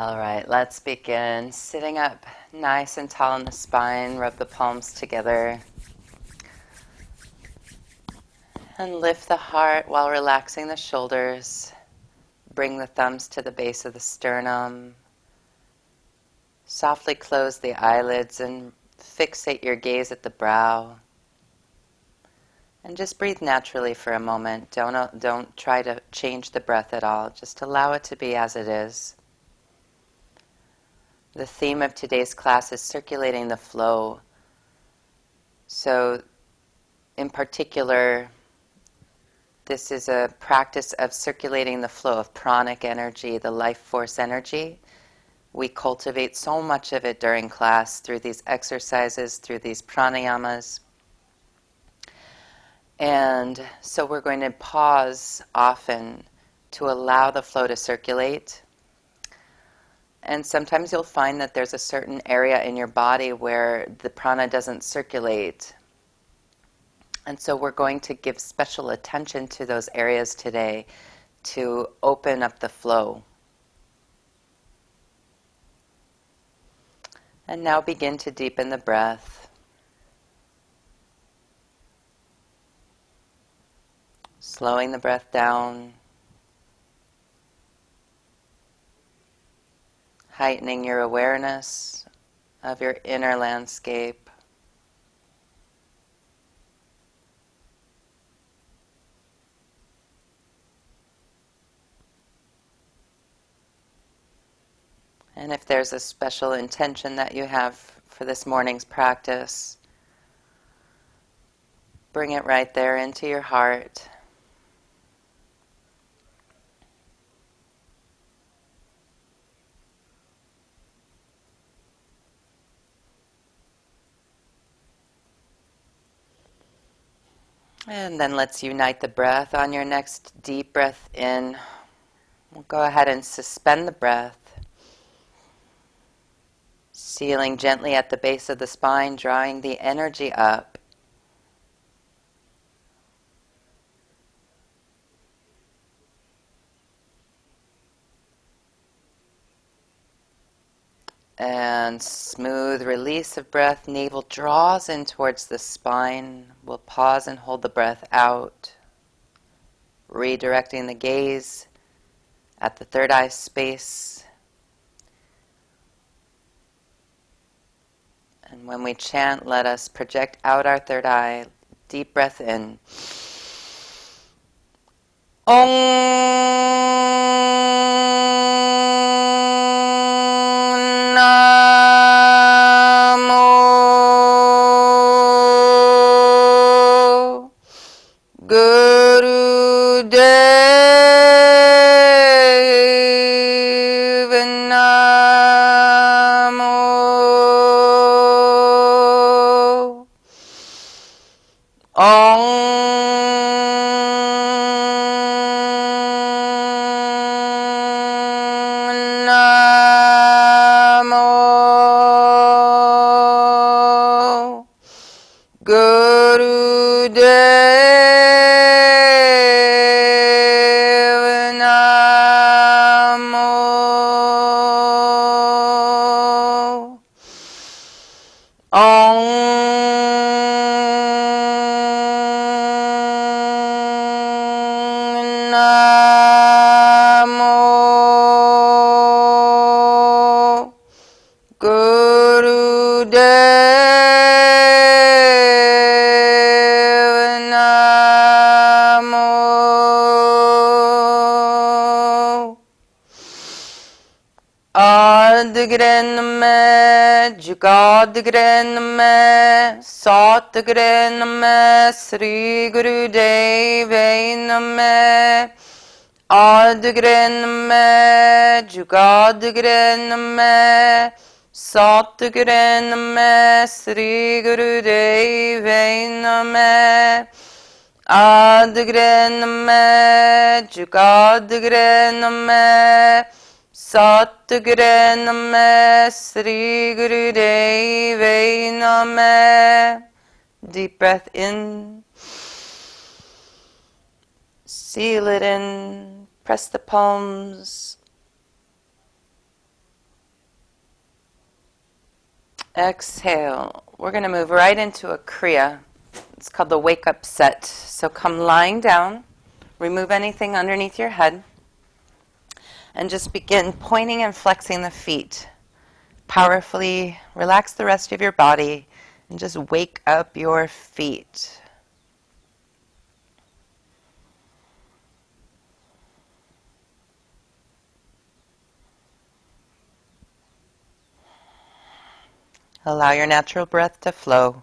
All right, let's begin. Sitting up nice and tall in the spine, rub the palms together. And lift the heart while relaxing the shoulders. Bring the thumbs to the base of the sternum. Softly close the eyelids and fixate your gaze at the brow. And just breathe naturally for a moment. Don't try to change the breath at all. Just allow it to be as it is. The theme of today's class is circulating the flow. So, in particular, this is a practice of circulating the flow of pranic energy, the life force energy. We cultivate so much of it during class through these exercises, through these pranayamas. And so we're going to pause often to allow the flow to circulate. And sometimes you'll find that there's a certain area in your body where the prana doesn't circulate. And so we're going to give special attention to those areas today to open up the flow. And now begin to deepen the breath. Slowing the breath down. Heightening your awareness of your inner landscape. And if there's a special intention that you have for this morning's practice, bring it right there into your heart. And then let's unite the breath. On your next deep breath in, we'll go ahead and suspend the breath. Sealing gently at the base of the spine, drawing the energy up. And smooth release of breath. Navel draws in towards the spine. We'll pause and hold the breath out. Redirecting the gaze at the third eye space. And when we chant, let us project out our third eye. Deep breath in. Namo Gurudev Namo Om Namo Gurudev Namo Om Namo Gurudev Namo Adgrenme Jugadgrenme Satgrenme Sri Gurudeve Name Adgrenme Jugadgrenme Satgrenme Sri Gurudeve Name Adgrenme Jugadgrenme Satgrenme Sri Gurudeve Name. Deep breath in. Seal it in. Press the palms. Exhale. We're going to move right into a Kriya. It's called the Wakeup Set. So come lying down, remove anything underneath your head, and just begin pointing and flexing the feet. Powerfully relax the rest of your body and just wake up your feet. Allow your natural breath to flow.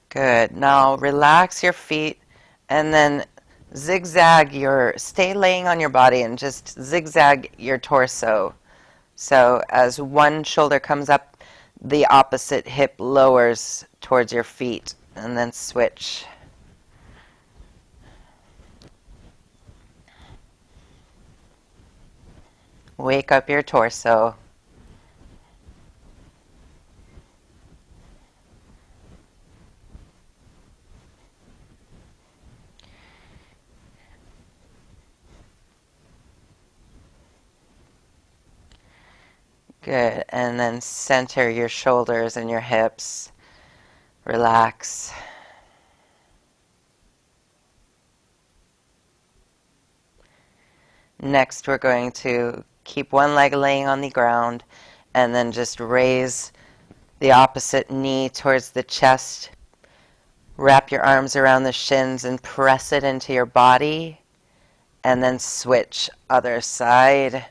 Good. Now relax your feet and then stay laying on your body and just zigzag your torso. So as one shoulder comes up, the opposite hip lowers towards your feet, and then switch. Wake up your torso. Good. And then center your shoulders and your hips. Relax. Next, we're going to keep one leg laying on the ground and then just raise the opposite knee towards the chest. Wrap your arms around the shins and press it into your body. And then switch other side.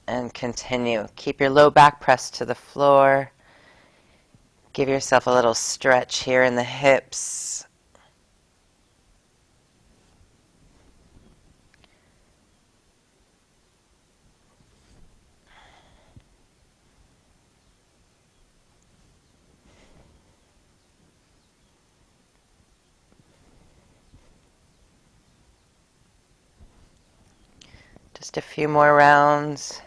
And continue. Keep your low back pressed to the floor. Give yourself a little stretch here in the hips. Just a few more rounds.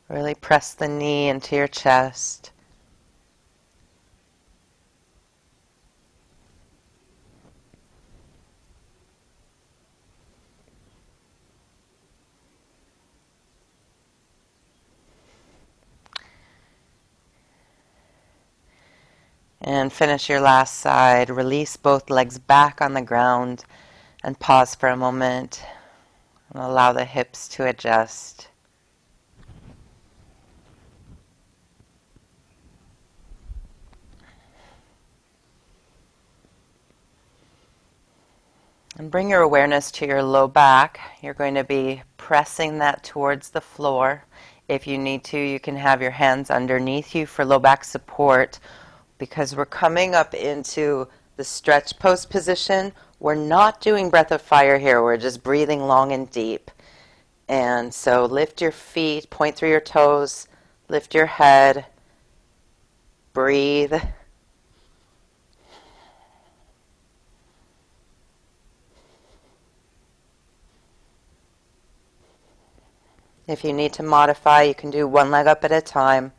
Really press the knee into your chest. And finish your last side. Release both legs back on the ground and pause for a moment. And allow the hips to adjust. And bring your awareness to your low back. You're going to be pressing that towards the floor. If you need to, you can have your hands underneath you for low back support. Because we're coming up into the stretch pose position. We're not doing breath of fire here. We're just breathing long and deep. And so lift your feet, point through your toes, lift your head, breathe. If you need to modify, you can do one leg up at a time.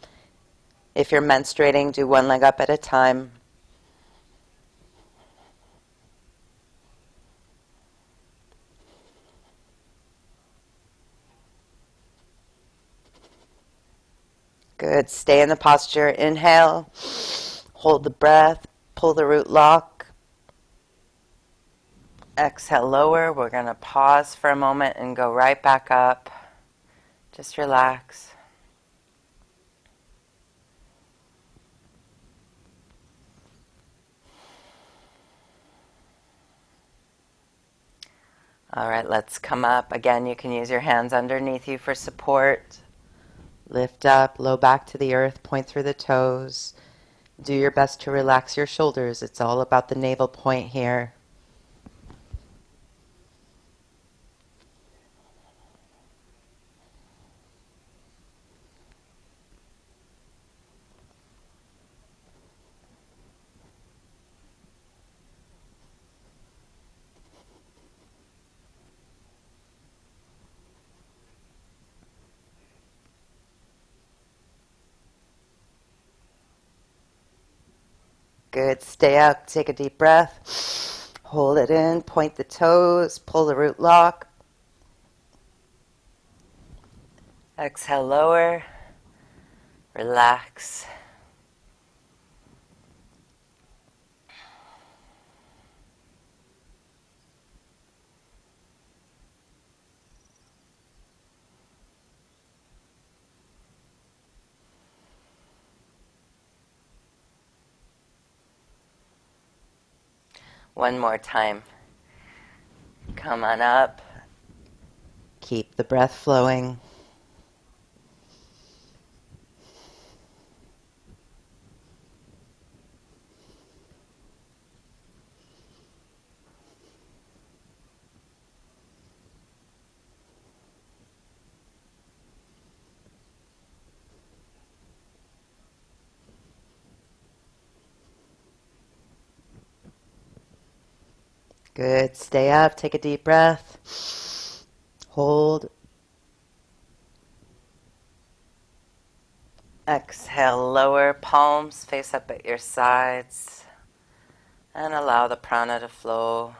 If you're menstruating, do one leg up at a time. Good. Stay in the posture. Inhale. Hold the breath. Pull the root lock. Exhale, lower. We're going to pause for a moment and go right back up. Just relax. All right, let's come up. Again, you can use your hands underneath you for support. Lift up, low back to the earth, point through the toes. Do your best to relax your shoulders. It's all about the navel point here. Good. Stay up. Take a deep breath. Hold it in. Point the toes. Pull the root lock. Exhale, lower. Relax. One more time. Come on up. Keep the breath flowing. Good. Stay up. Take a deep breath. Hold. Exhale, lower. Palms face up at your sides. And allow the prana to flow.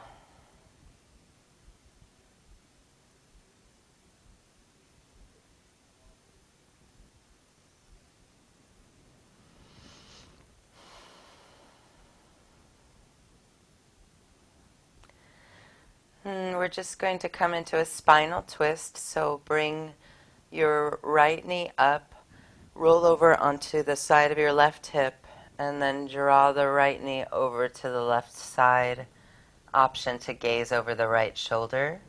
And we're just going to come into a spinal twist. So bring your right knee up, roll over onto the side of your left hip, and then draw the right knee over to the left side. Option to gaze over the right shoulder.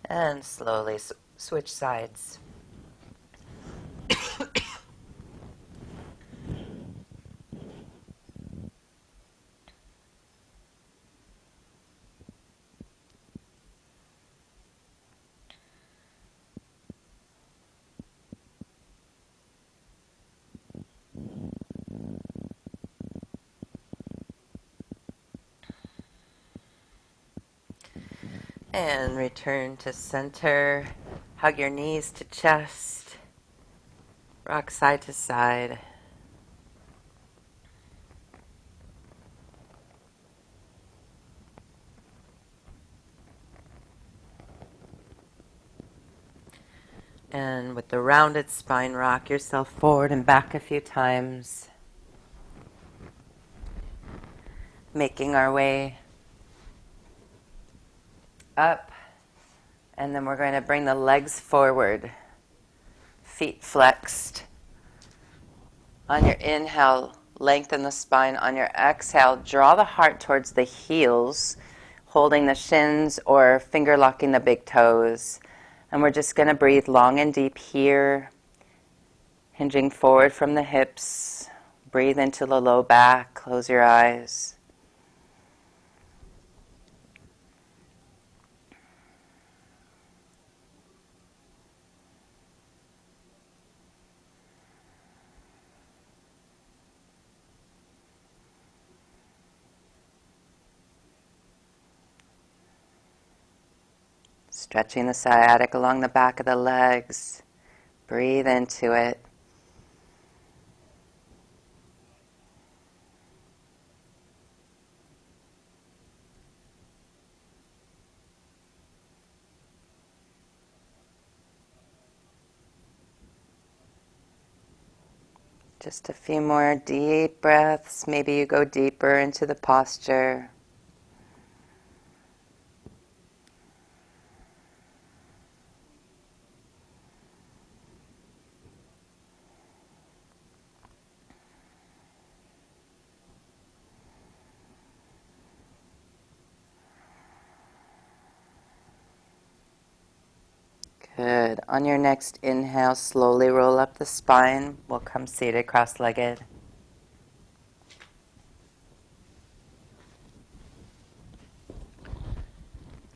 And slowly switch sides. And return to center. Hug your knees to chest. Rock side to side. And with the rounded spine, rock yourself forward and back a few times. Making our way up. And then we're going to bring the legs forward. Feet flexed. On your inhale, lengthen the spine. On your exhale, draw the heart towards the heels, holding the shins or finger locking the big toes. And we're just going to breathe long and deep here, hinging forward from the hips. Breathe into the low back. Close your eyes. Stretching the sciatic along the back of the legs. Breathe into it. Just a few more deep breaths. Maybe you go deeper into the posture. Good. On your next inhale, slowly roll up the spine. We'll come seated cross-legged.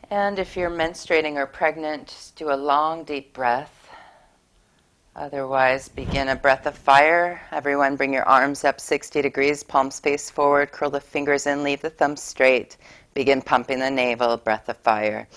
And if you're menstruating or pregnant, just do a long, deep breath. Otherwise, begin a breath of fire. Everyone bring your arms up 60 degrees, palms face forward, curl the fingers in, leave the thumbs straight. Begin pumping the navel, breath of fire.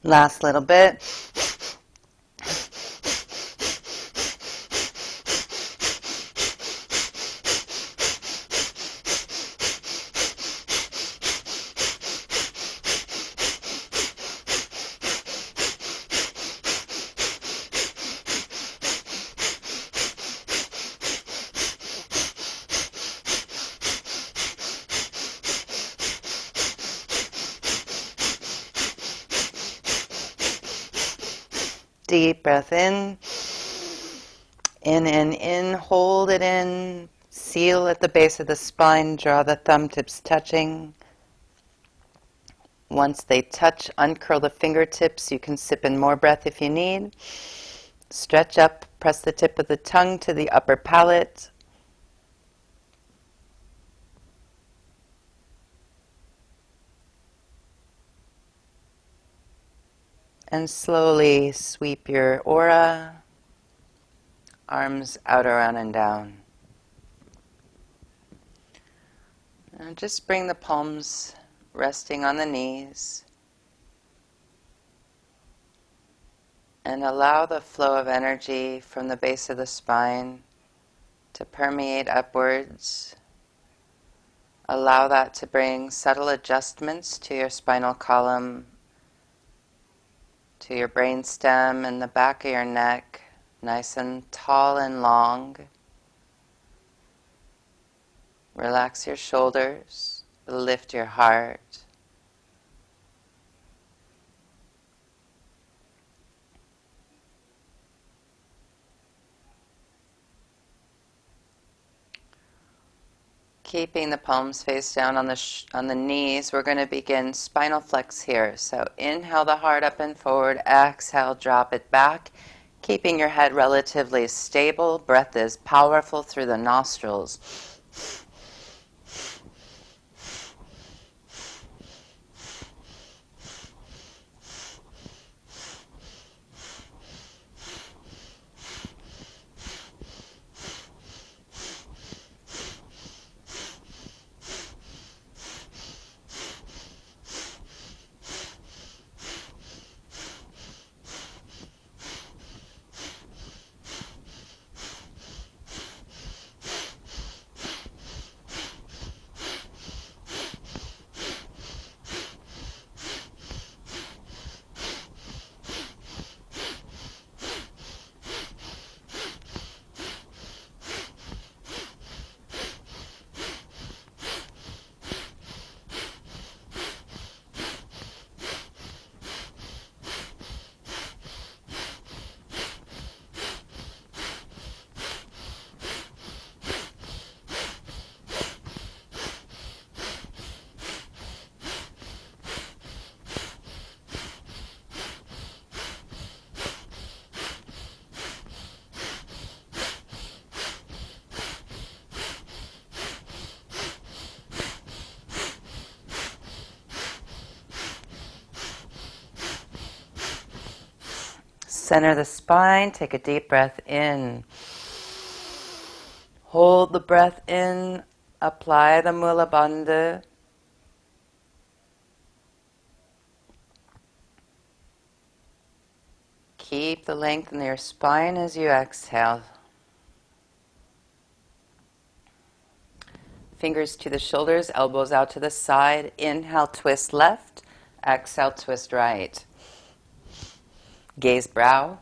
Last little bit. Deep breath in, in, hold it in, seal at the base of the spine, draw the thumb tips touching. Once they touch, uncurl the fingertips. You can sip in more breath if you need. Stretch up, press the tip of the tongue to the upper palate. And slowly sweep your aura, arms out, around, and down. And just bring the palms resting on the knees. And allow the flow of energy from the base of the spine to permeate upwards. Allow that to bring subtle adjustments to your spinal column, to your brainstem and the back of your neck, nice and tall and long. Relax your shoulders, lift your heart. Keeping the palms face down on the knees, we're going to begin spinal flex here. So inhale the heart up and forward, exhale, drop it back. Keeping your head relatively stable, breath is powerful through the nostrils. Center the spine, take a deep breath in. Hold the breath in, apply the Mula Bandha. Keep the length in your spine as you exhale. Fingers to the shoulders, elbows out to the side. Inhale, twist left. Exhale, twist right. Gaze brow.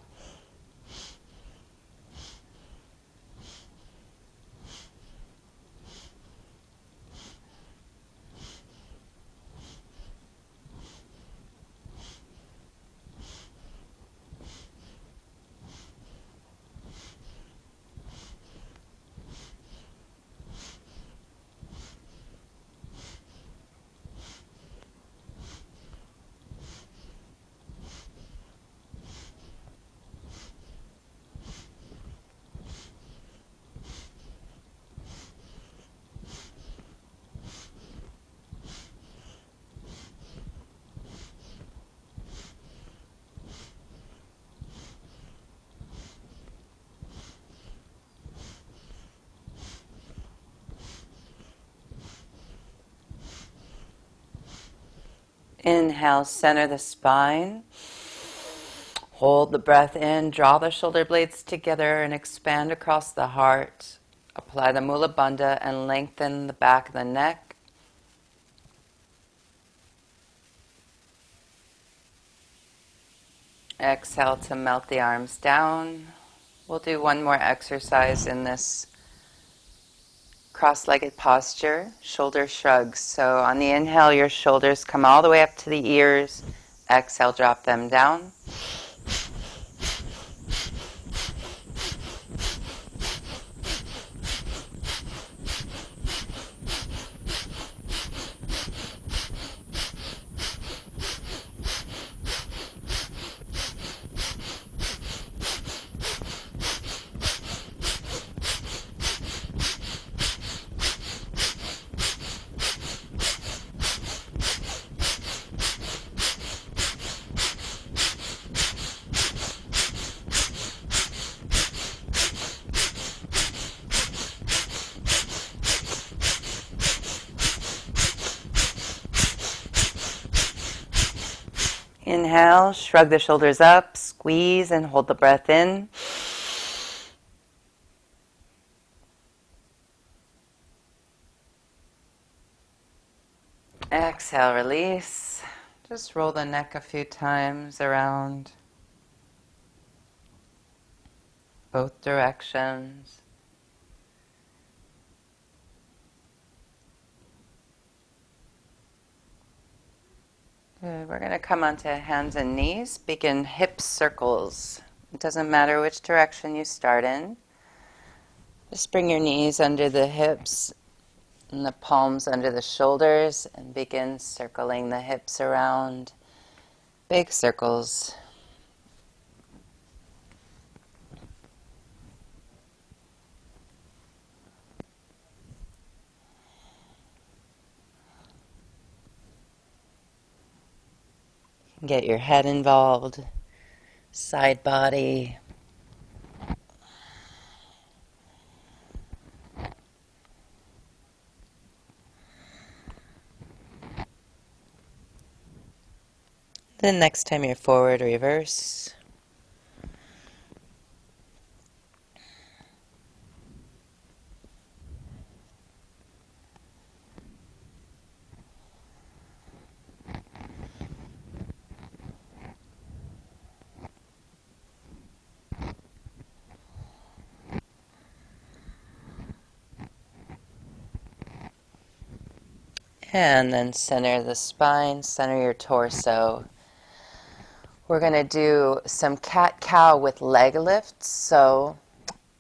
Inhale, center the spine. Hold the breath in, draw the shoulder blades together and expand across the heart. Apply the Mula Bandha and lengthen the back of the neck. Exhale to melt the arms down. We'll do one more exercise in this cross-legged posture, shoulder shrugs. So on the inhale, your shoulders come all the way up to the ears. Exhale, drop them down. Inhale, shrug the shoulders up, squeeze and hold the breath in. Exhale, release. Just roll the neck a few times around both directions. Good. We're going to come onto hands and knees. Begin hip circles. It doesn't matter which direction you start in. Just bring your knees under the hips and the palms under the shoulders and begin circling the hips around. Big circles. Get your head involved, side body. Then next time you're forward, reverse. And then center the spine, center your torso. We're going to do some cat-cow with leg lifts. So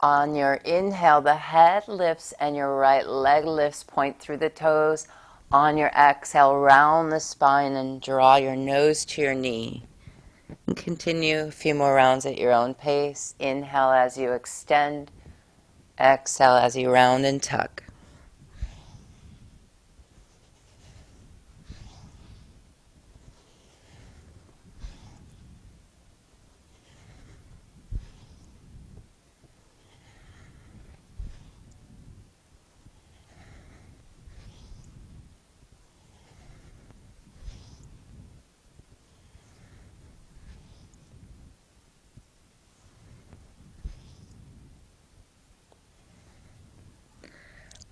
on your inhale, the head lifts and your right leg lifts, point through the toes. On your exhale, round the spine and draw your nose to your knee. And continue a few more rounds at your own pace. Inhale as you extend. Exhale as you round and tuck.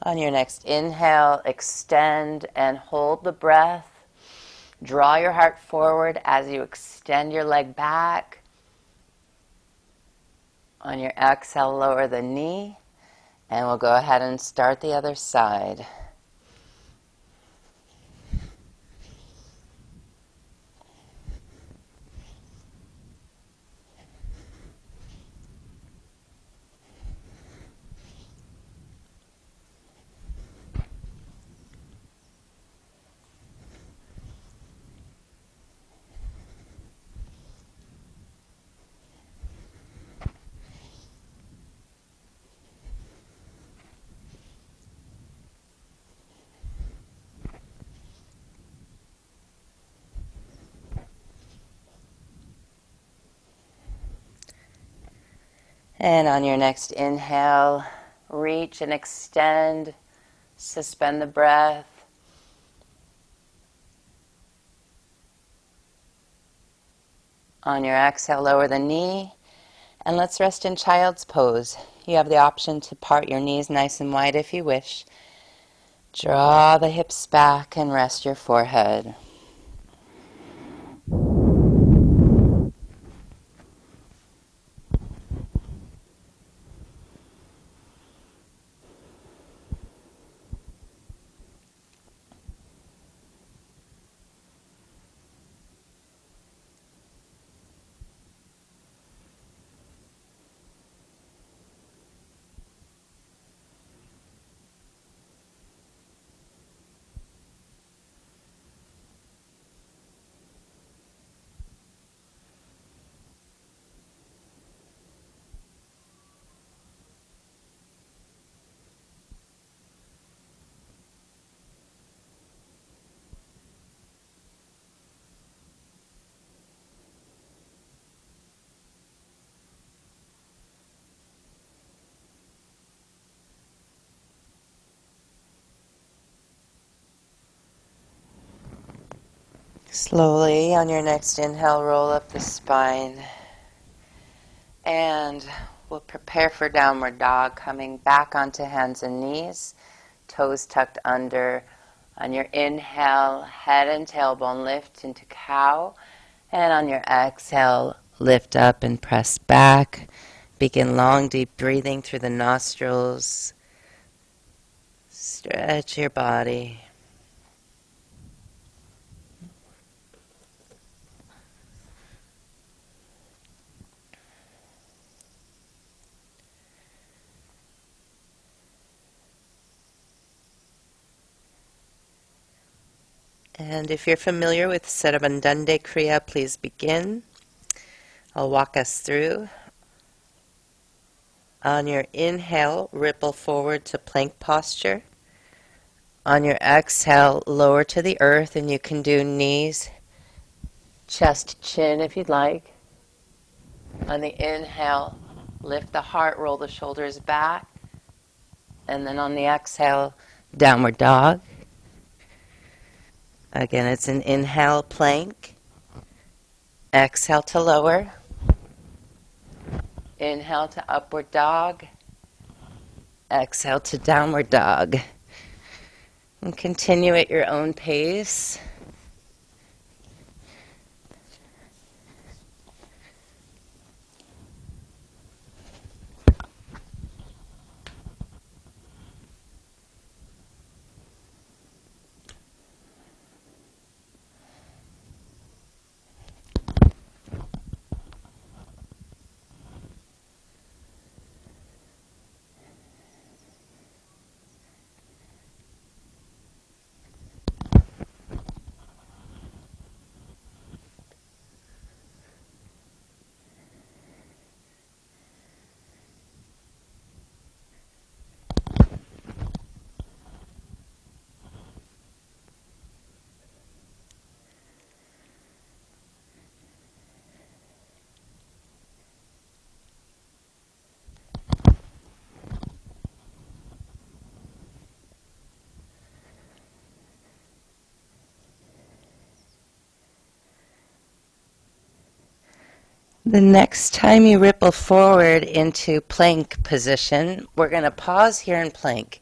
On your next inhale, extend and hold the breath. Draw your heart forward as you extend your leg back. On your exhale, lower the knee, and we'll go ahead and start the other side. And on your next inhale, reach and extend, suspend the breath. On your exhale, lower the knee, and let's rest in child's pose. You have the option to part your knees nice and wide if you wish. Draw the hips back and rest your forehead. Slowly, on your next inhale, roll up the spine. And we'll prepare for downward dog, coming back onto hands and knees, toes tucked under. On your inhale, head and tailbone lift into cow. And on your exhale, lift up and press back. Begin long, deep breathing through the nostrils. Stretch your body. And if you're familiar with Sarabandhande Kriya, please begin. I'll walk us through. On your inhale, ripple forward to plank posture. On your exhale, lower to the earth, and you can do knees, chest, chin if you'd like. On the inhale, lift the heart, roll the shoulders back. And then on the exhale, downward dog. Again, it's an inhale, plank. Exhale to lower. Inhale to upward dog. Exhale to downward dog. And continue at your own pace. The next time you ripple forward into plank position, we're going to pause here in plank.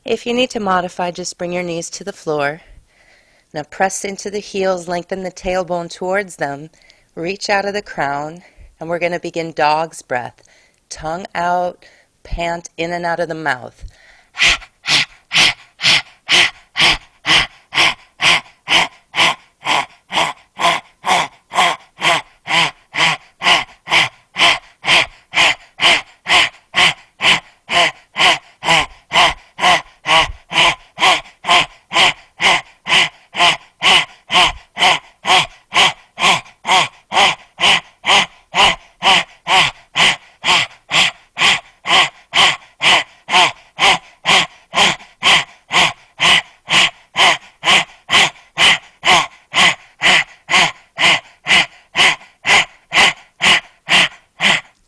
If you need to modify, just bring your knees to the floor. Now press into the heels, lengthen the tailbone towards them, reach out of the crown, and we're going to begin dog's breath. Tongue out, pant in and out of the mouth.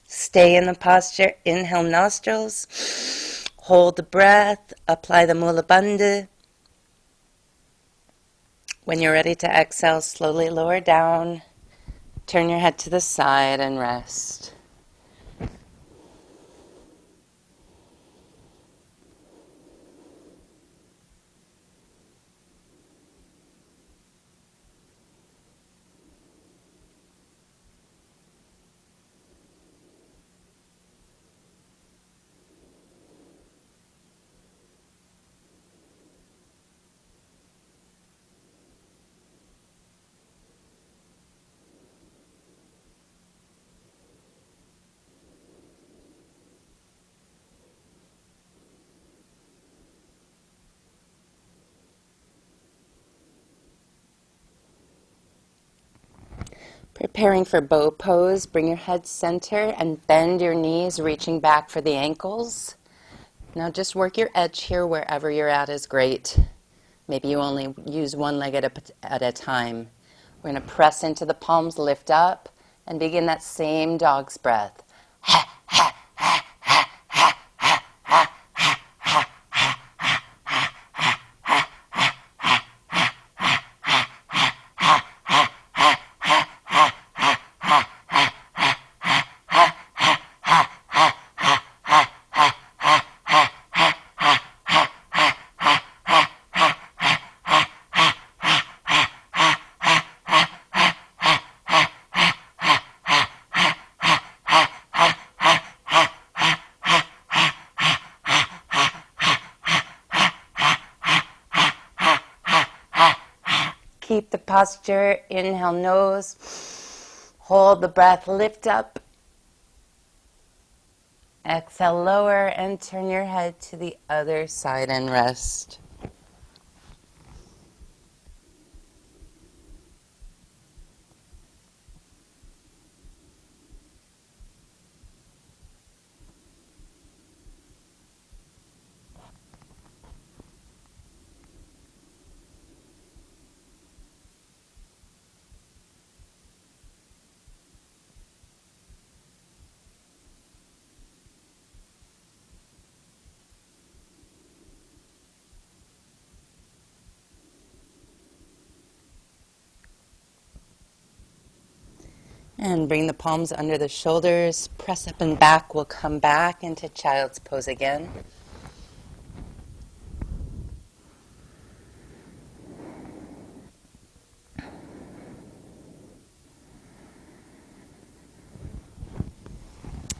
Stay in the posture. Inhale nostrils. Hold the breath. Apply the Mula Bandha. When you're ready to exhale, slowly lower down. Turn your head to the side and rest. Preparing for bow pose, bring your head center and bend your knees, reaching back for the ankles. Now just work your edge here, wherever you're at is great. Maybe you only use one leg at a time. We're going to press into the palms, lift up, and begin that same dog's breath. Keep the posture. Inhale, nose. Hold the breath, lift up. Exhale, lower, and turn your head to the other side and rest. And bring the palms under the shoulders, press up and back. We'll come back into child's pose again.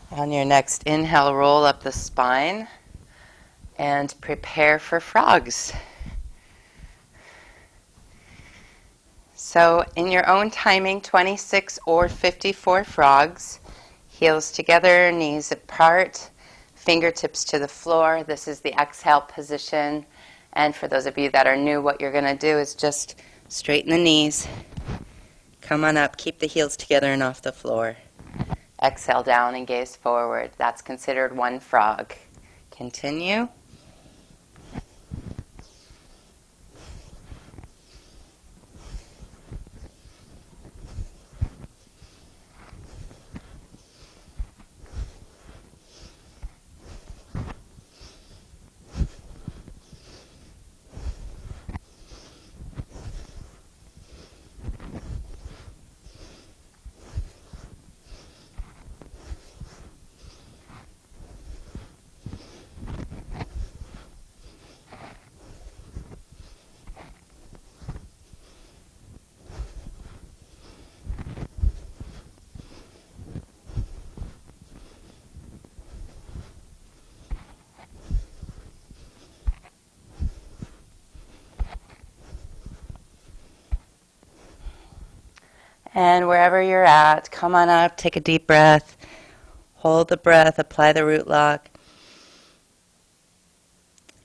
On your next inhale, roll up the spine and prepare for frogs. So in your own timing, 26 or 54 frogs, heels together, knees apart, fingertips to the floor. This is the exhale position. And for those of you that are new, what you're going to do is just straighten the knees, come on up, keep the heels together and off the floor. Exhale down and gaze forward. That's considered one frog. Continue. And wherever you're at, come on up, take a deep breath, hold the breath, apply the root lock.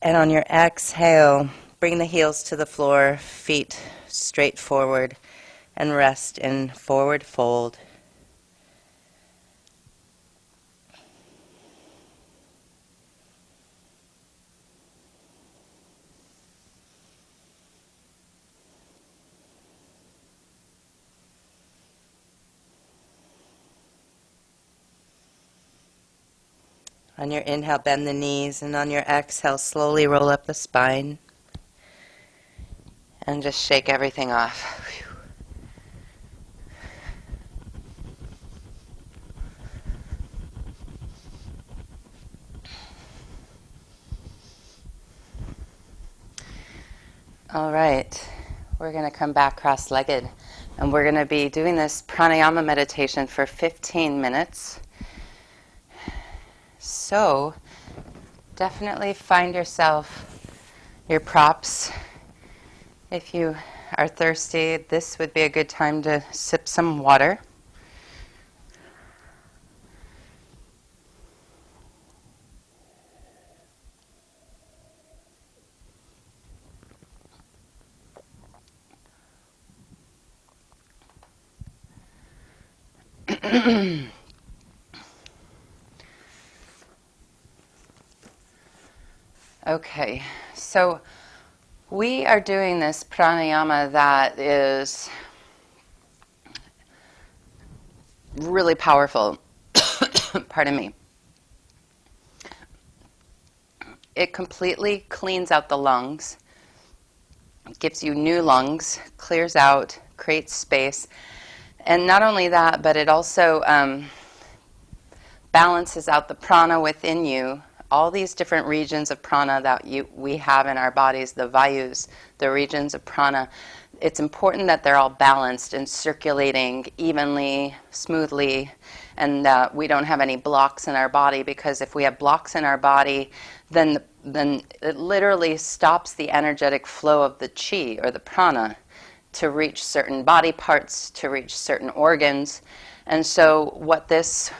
And on your exhale, bring the heels to the floor, feet straight forward, and rest in forward fold. On your inhale, bend the knees, and on your exhale, slowly roll up the spine. And just shake everything off. All right, we're going to come back cross-legged, and we're going to be doing this pranayama meditation for 15 minutes. So, definitely find yourself your props. If you are thirsty, this would be a good time to sip some water. Okay, so we are doing this pranayama that is really powerful. Pardon me. It completely cleans out the lungs, gives you new lungs, clears out, creates space. And not only that, but it also balances out the prana within you. All these different regions of prana that we have in our bodies, the vayus, the regions of prana, it's important that they're all balanced and circulating evenly, smoothly, and that we don't have any blocks in our body, because if we have blocks in our body, then it literally stops the energetic flow of the chi or the prana to reach certain body parts, to reach certain organs. And so what this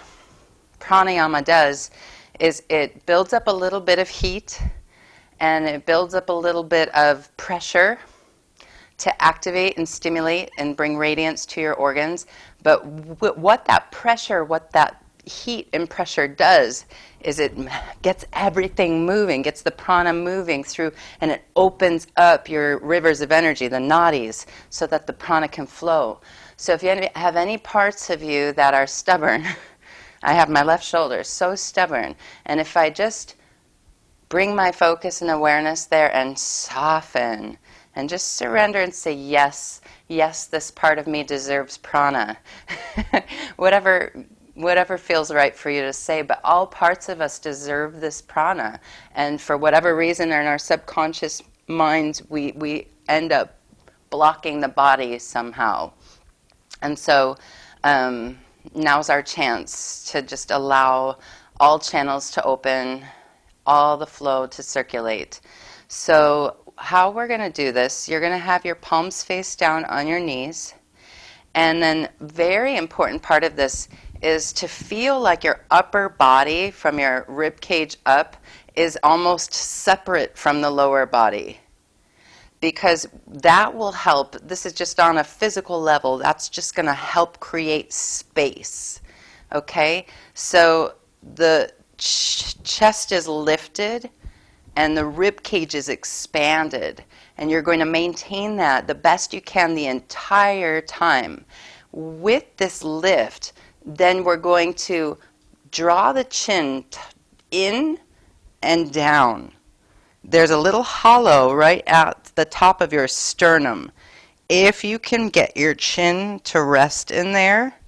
pranayama does is it builds up a little bit of heat, and it builds up a little bit of pressure to activate and stimulate and bring radiance to your organs. But what that pressure, what that heat and pressure does is it gets everything moving, gets the prana moving through, and it opens up your rivers of energy, the nadis, so that the prana can flow. So if you have any parts of you that are stubborn, I have my left shoulder so stubborn, and if I just bring my focus and awareness there and soften and just surrender and say, yes, yes, this part of me deserves prana. Whatever feels right for you to say, but all parts of us deserve this prana. And for whatever reason in our subconscious minds, we end up blocking the body somehow. And so now's our chance to just allow all channels to open, all the flow to circulate. So how we're going to do this, you're going to have your palms face down on your knees. And then very important part of this is to feel like your upper body from your rib cage up is almost separate from the lower body. Because that will help, this is just on a physical level, that's just going to help create space. Okay? So the chest is lifted and the rib cage is expanded. And you're going to maintain that the best you can the entire time. With this lift, then we're going to draw the chin in and down. There's a little hollow right at the top of your sternum. If you can get your chin to rest in there,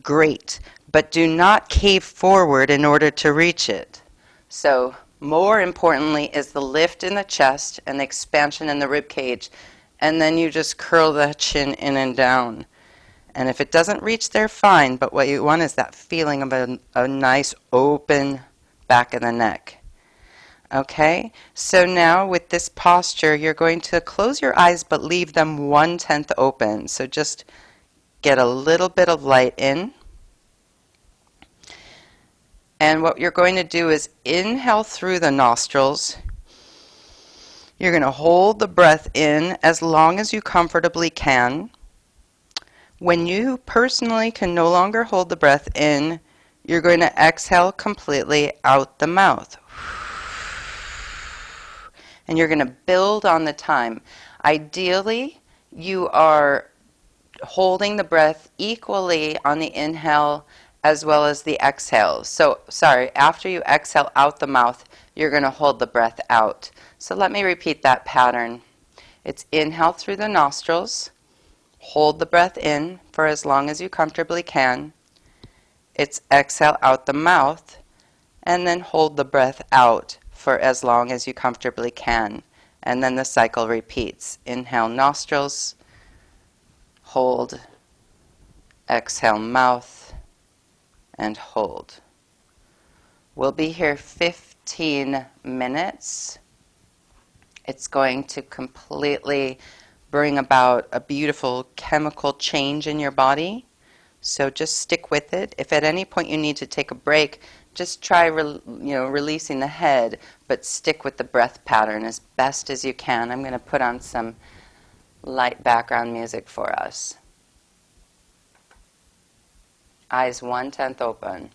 great. But do not cave forward in order to reach it. So more importantly is the lift in the chest and the expansion in the rib cage. And then you just curl the chin in and down. And if it doesn't reach there, fine. But what you want is that feeling of a nice open back of the neck. Okay, so now with this posture, you're going to close your eyes but leave them 1/10 open. So just get a little bit of light in. And what you're going to do is inhale through the nostrils. You're going to hold the breath in as long as you comfortably can. When you personally can no longer hold the breath in, you're going to exhale completely out the mouth. And you're going to build on the time. Ideally, you are holding the breath equally on the inhale as well as the exhale. So, after you exhale out the mouth, you're going to hold the breath out. So let me repeat that pattern. It's inhale through the nostrils, hold the breath in for as long as you comfortably can. It's exhale out the mouth, and then hold the breath out for as long as you comfortably can. And then the cycle repeats. Inhale nostrils, hold, exhale mouth, and hold. We'll be here 15 minutes. It's going to completely bring about a beautiful chemical change in your body. So just stick with it. If at any point you need to take a break, just try releasing the head, but stick with the breath pattern as best as you can. I'm going to put on some light background music for us. Eyes 1/10 open.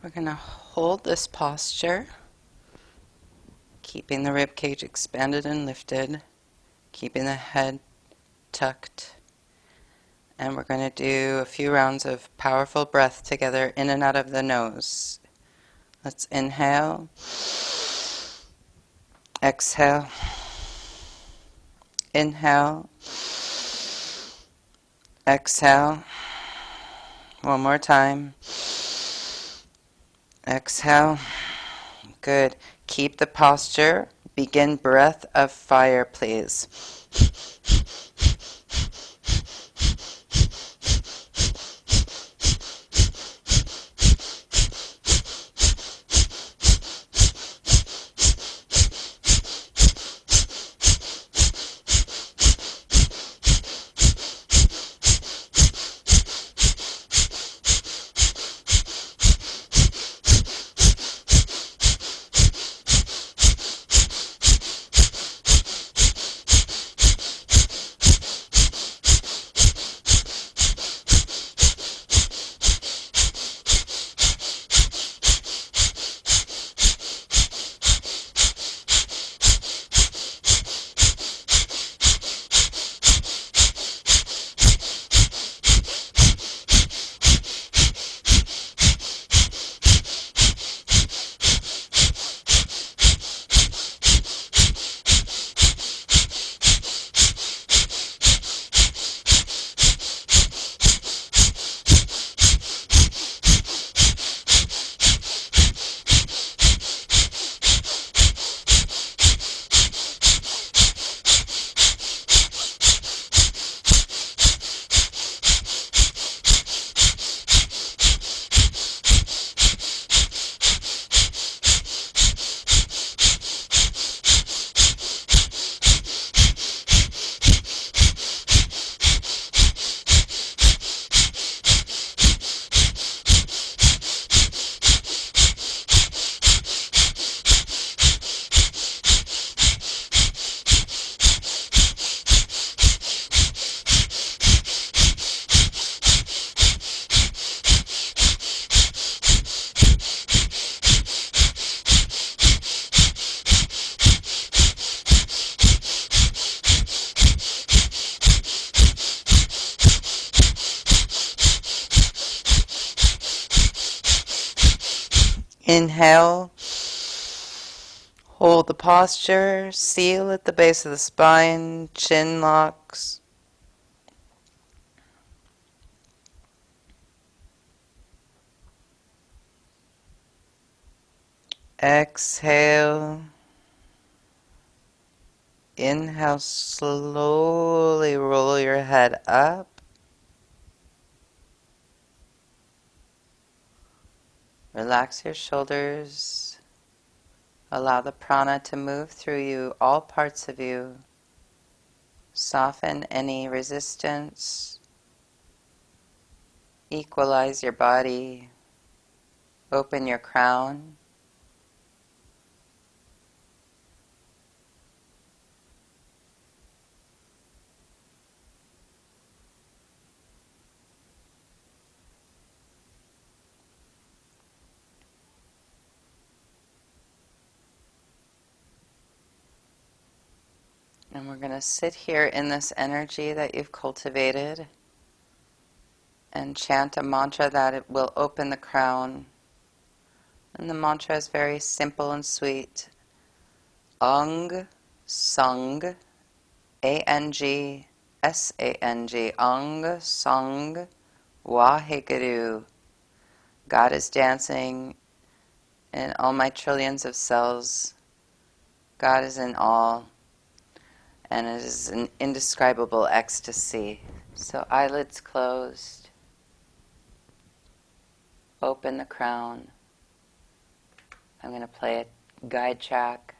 We're going to hold this posture, keeping the rib cage expanded and lifted, keeping the head tucked. And we're going to do a few rounds of powerful breath together in and out of the nose. Let's inhale, exhale, inhale, exhale. One more time. Exhale. Good. Keep the posture. Begin breath of fire, please. Inhale, hold the posture, seal at the base of the spine, chin locks. Exhale. Inhale, slowly roll your head up. Relax your shoulders. Allow the prana to move through you, all parts of you. Soften any resistance. Equalize your body. Open your crown. And we're going to sit here in this energy that you've cultivated and chant a mantra that it will open the crown. And the mantra is very simple and sweet. Ang Sang, A-N-G-S-A-N-G, Ang Sang Waheguru. God is dancing in all my trillions of cells. God is in all. And it is an indescribable ecstasy. So eyelids closed. Open the crown. I'm going to play a guide track.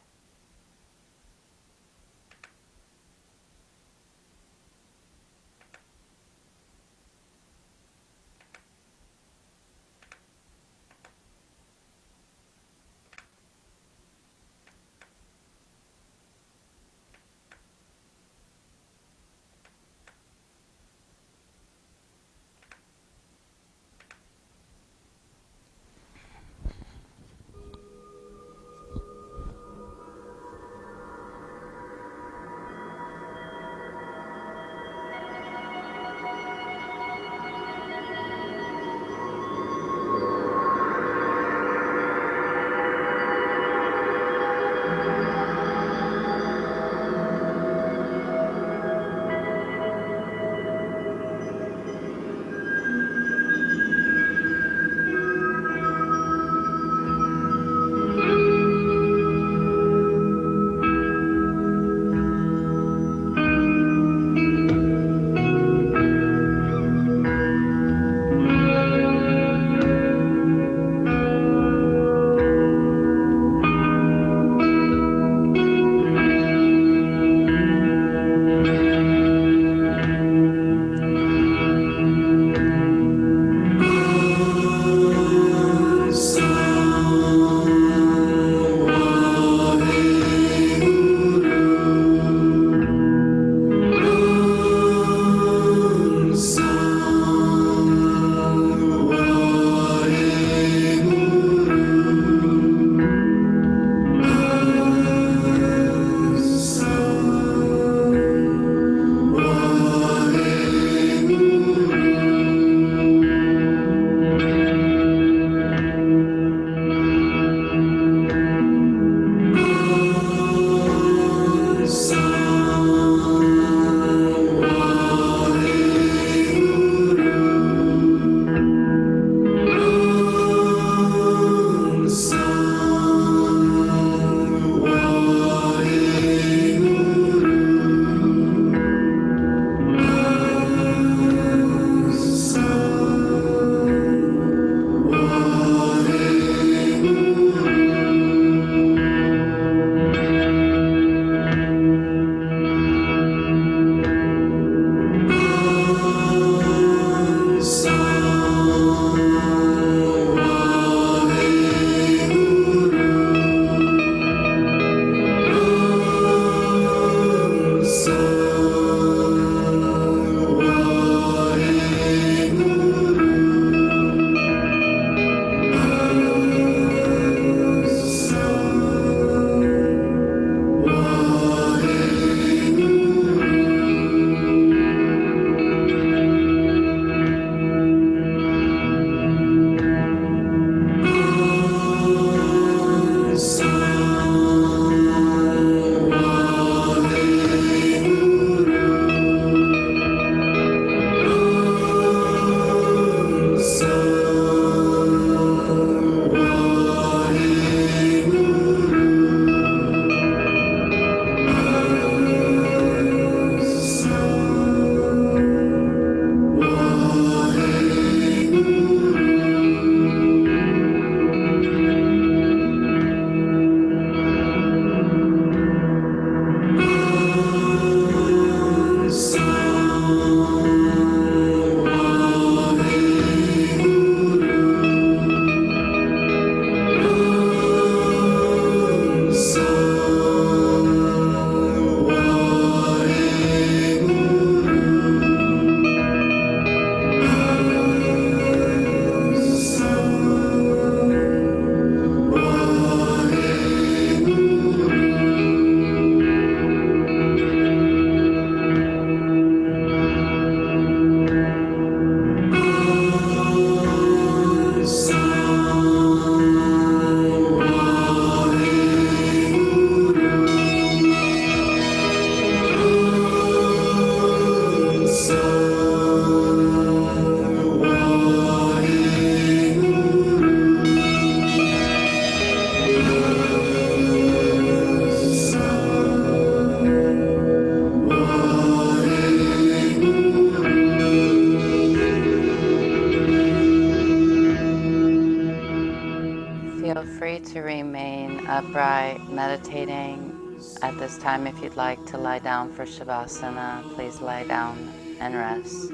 upright, meditating. At this time, if you'd like to lie down for Shavasana, please lie down and rest.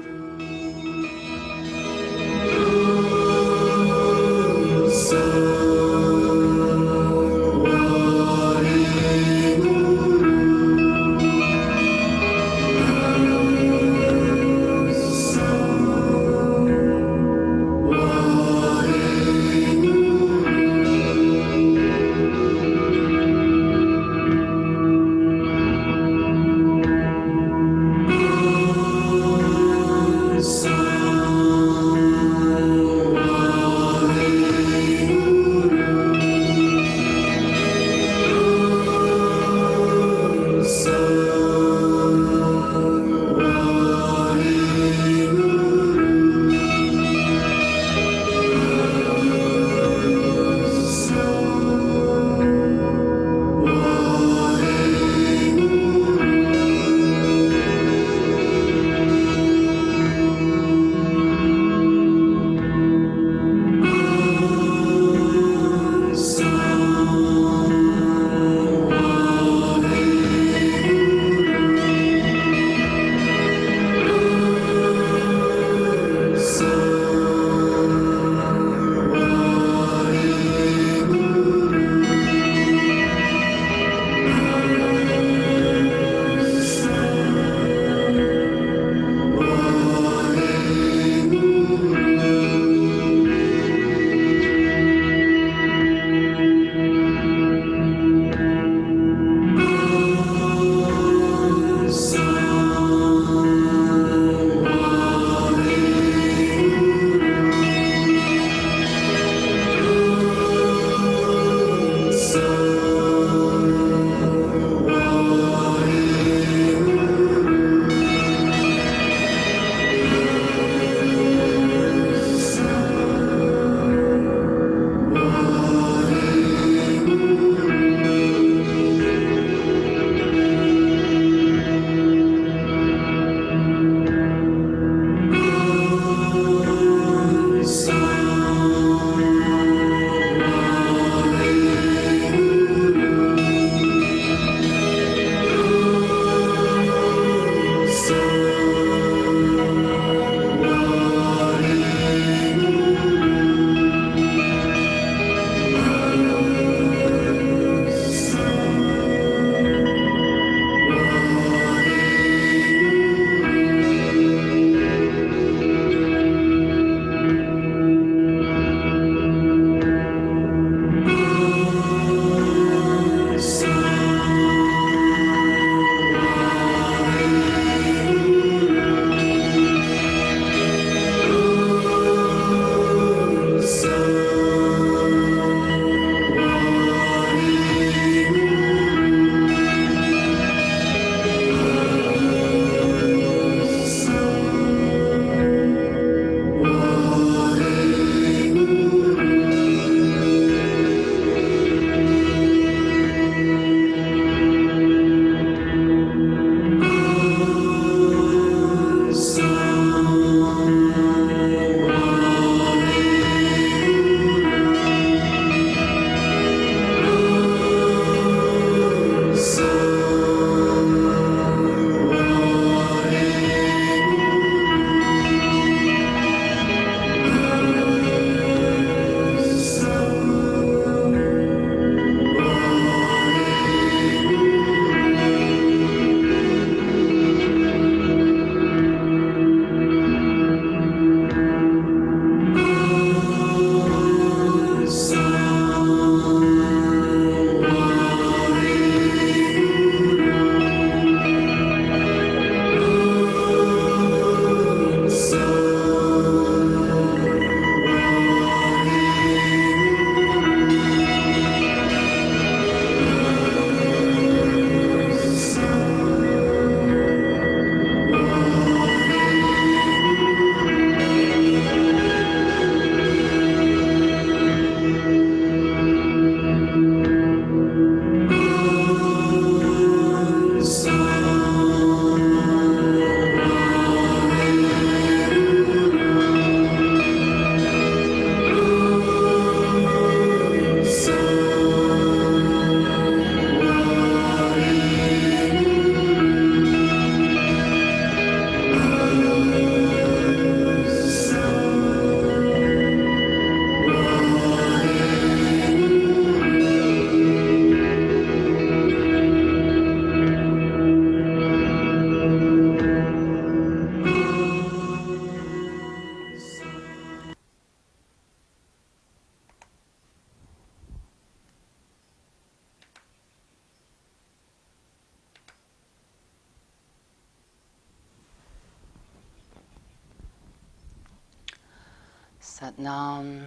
Satnam.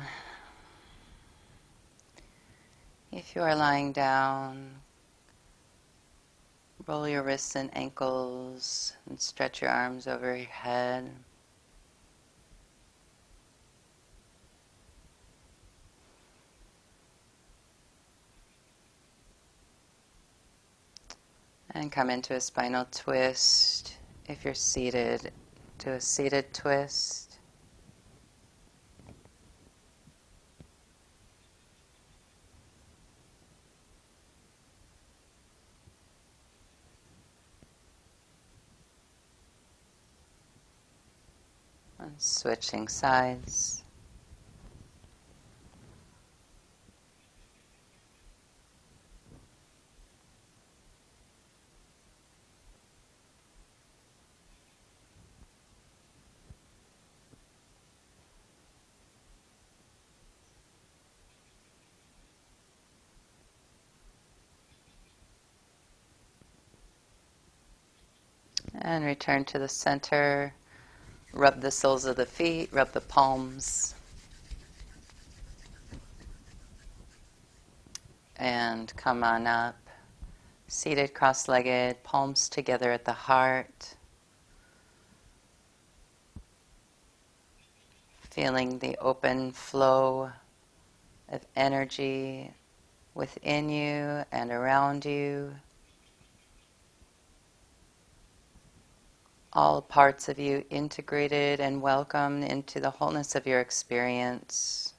If you are lying down, roll your wrists and ankles and stretch your arms over your head. And come into a spinal twist. If you're seated, do a seated twist. And switching sides. And return to the center. Rub the soles of the feet, rub the palms. And come on up. Seated cross-legged, palms together at the heart. Feeling the open flow of energy within you and around you. All parts of you integrated and welcomed into the wholeness of your experience.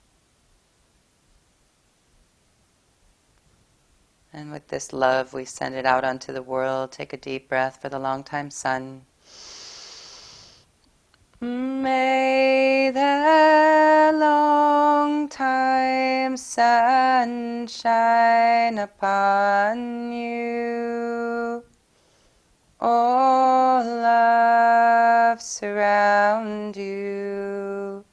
And with this love, we send it out onto the world. Take a deep breath for the long-time sun. May the long-time sun shine upon you. All love surround you,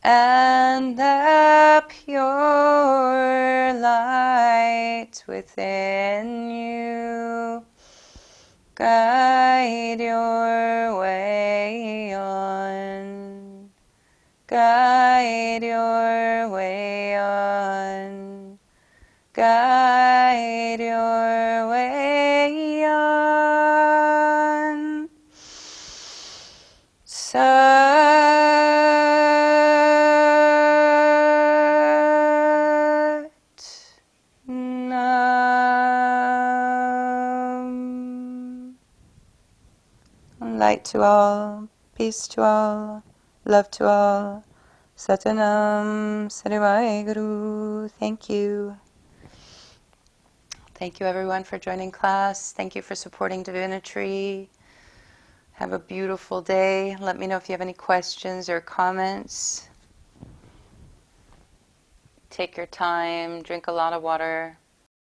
and the pure light within you guide your way on, guide your way on, guide your way on. Nam. Light to all, peace to all, love to all. Satanam Sarivai Guru. Thank you. Thank you everyone for joining class. Thank you for supporting Divinity. Have a beautiful day. Let me know if you have any questions or comments. Take your time, drink a lot of water.